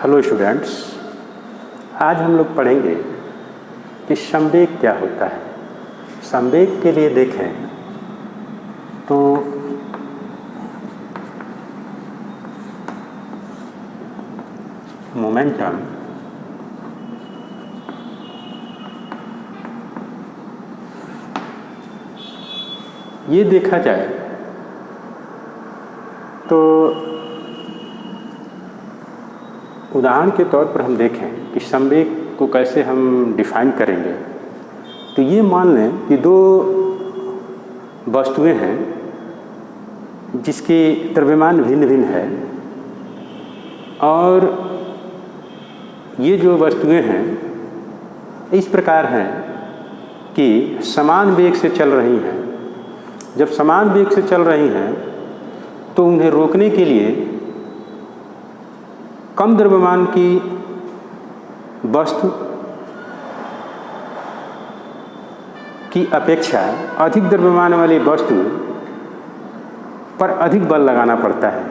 Hello students, आज हम लोग पढ़ेंगे कि संवेग क्या होता है। संवेग के लिए देखें तो मोमेंटम ये देखा जाए तो उदाहरण के तौर पर हम देखें कि संवेग को कैसे हम डिफाइन करेंगे। तो ये मान लें कि दो वस्तुएं हैं जिसके द्रव्यमान भिन्न भिन्न है, और ये जो वस्तुएं हैं इस प्रकार हैं कि समान वेग से चल रही हैं। जब समान वेग से चल रही हैं तो उन्हें रोकने के लिए कम द्रव्यमान की वस्तु की अपेक्षा अधिक द्रव्यमान वाली वस्तु पर अधिक बल लगाना पड़ता है।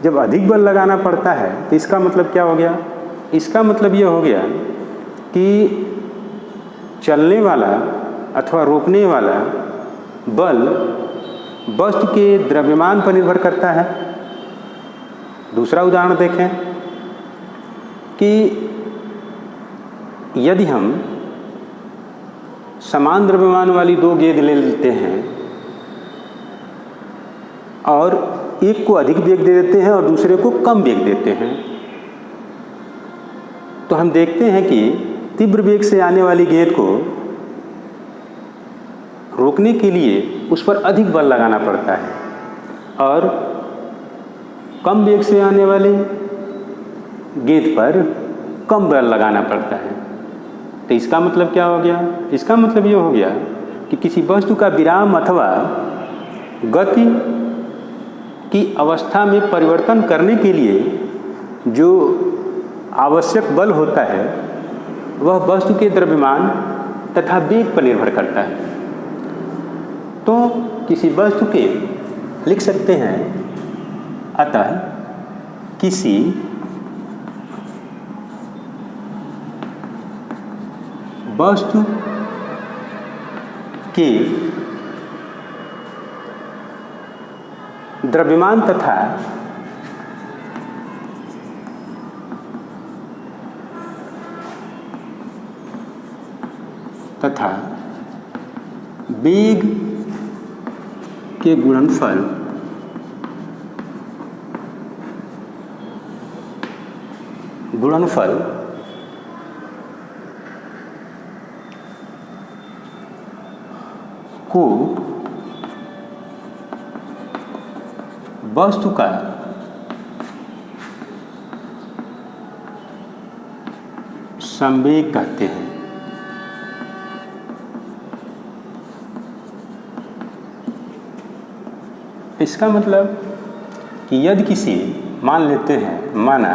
जब अधिक बल लगाना पड़ता है तो इसका मतलब क्या हो गया? इसका मतलब यह हो गया कि चलने वाला अथवा रोकने वाला बल वस्तु के द्रव्यमान पर निर्भर करता है। दूसरा उदाहरण देखें कि यदि हम समान द्रव्यमान वाली दो गेंद ले लेते हैं और एक को अधिक वेग दे देते हैं और दूसरे को कम वेग देते हैं, तो हम देखते हैं कि तीव्र वेग से आने वाली गेंद को रोकने के लिए उस पर अधिक बल लगाना पड़ता है, और कम वेग से आने वाली गेंद पर कम बल लगाना पड़ता है। तो इसका मतलब क्या हो गया? इसका मतलब ये हो गया कि किसी वस्तु का विराम अथवा गति की अवस्था में परिवर्तन करने के लिए जो आवश्यक बल होता है वह वस्तु के द्रव्यमान तथा वेग पर निर्भर करता है। तो किसी वस्तु के लिख सकते हैं, अतः किसी वस्तु के द्रव्यमान तथा वेग के गुणनफल को वस्तु का संवेग कहते हैं। इसका मतलब कि यदि किसी मान लेते हैं, माना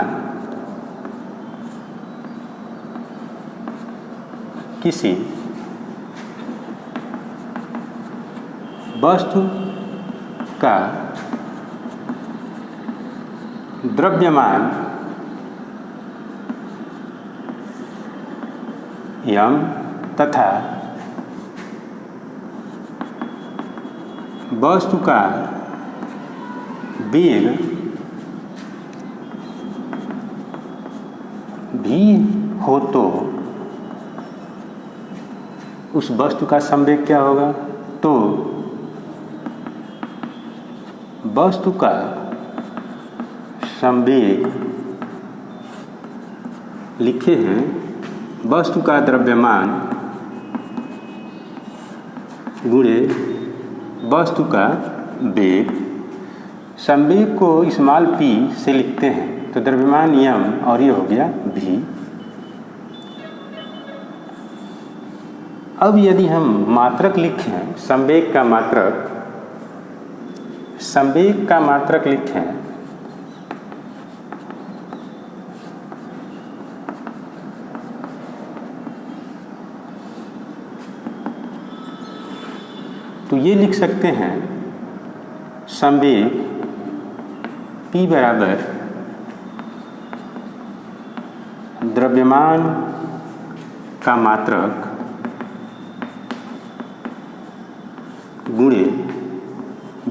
किसी वस्तु का द्रव्यमान m तथा वस्तु का वेग भी हो तो उस वस्तु का संवेग क्या होगा? तो वस्तु का संवेग लिखे हैं वस्तु का द्रव्यमान गुणे वस्तु का वेग। संवेग को स्मॉल p से लिखते हैं तो द्रव्यमान m और ये हो गया v। अब यदि हम मात्रक लिखें, संवेग का मात्रक लिखें तो ये लिख सकते हैं संवेग P बराबर द्रव्यमान का मात्रक गुणे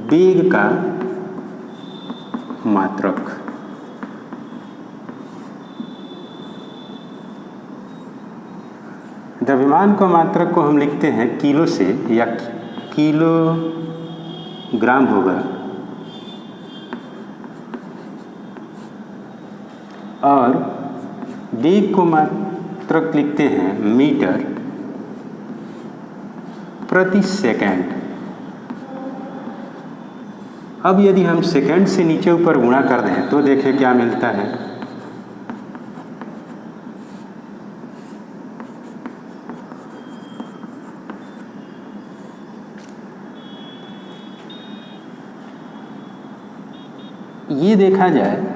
वेग का मात्रक। द्रव्यमान का मात्रक को हम लिखते हैं किलो से, या किलोग्राम होगा, और वेग को मात्रक लिखते हैं मीटर प्रति सेकंड। अब यदि हम सेकंड से नीचे ऊपर गुणा कर दें तो देखें क्या मिलता है। ये देखा जाए,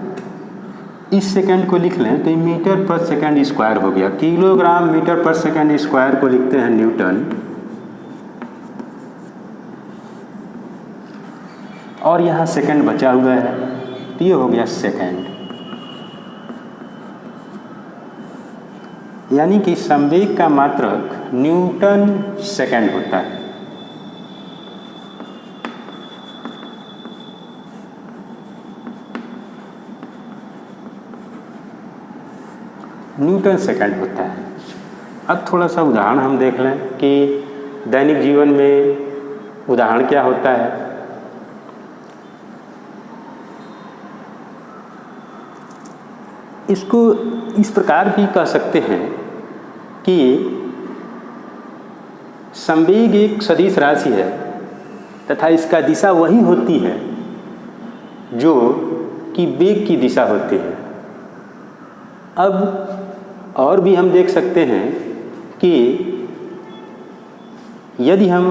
इस सेकंड को लिख लें तो ये मीटर पर सेकंड स्क्वायर हो गया। किलोग्राम मीटर पर सेकंड स्क्वायर को लिखते हैं न्यूटन, और यहाँ सेकंड बचा हुआ है तो ये हो गया सेकंड। यानी कि संवेग का मात्रक न्यूटन सेकंड होता है। न्यूटन सेकंड होता है। अब थोड़ा सा उदाहरण हम देख लें कि दैनिक जीवन में उदाहरण क्या होता है। इसको इस प्रकार भी कह सकते हैं कि संवेग एक सदिश राशि है तथा इसका दिशा वही होती है जो कि वेग की दिशा होती है। अब और भी हम देख सकते हैं कि यदि हम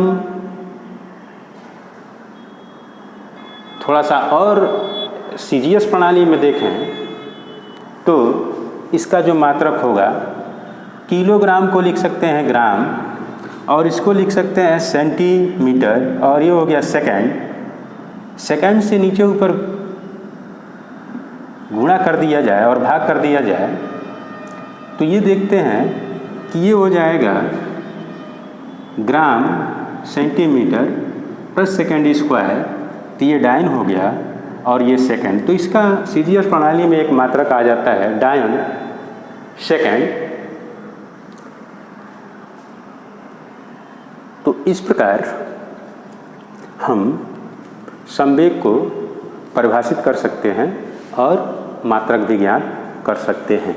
थोड़ा सा और सीजीएस प्रणाली में देखें तो इसका जो मात्रक होगा, किलोग्राम को लिख सकते हैं ग्राम, और इसको लिख सकते हैं सेंटीमीटर, और ये हो गया सेकंड। सेकंड से नीचे ऊपर गुणा कर दिया जाए और भाग कर दिया जाए तो ये देखते हैं कि ये हो जाएगा ग्राम सेंटीमीटर पर सेकंड स्क्वायर, तो ये डायन हो गया और ये सेकंड। तो इसका सीजीएस प्रणाली में एक मात्रक आ जाता है डायन सेकंड। तो इस प्रकार हम संवेग को परिभाषित कर सकते हैं और मात्रक भी ज्ञात कर सकते हैं।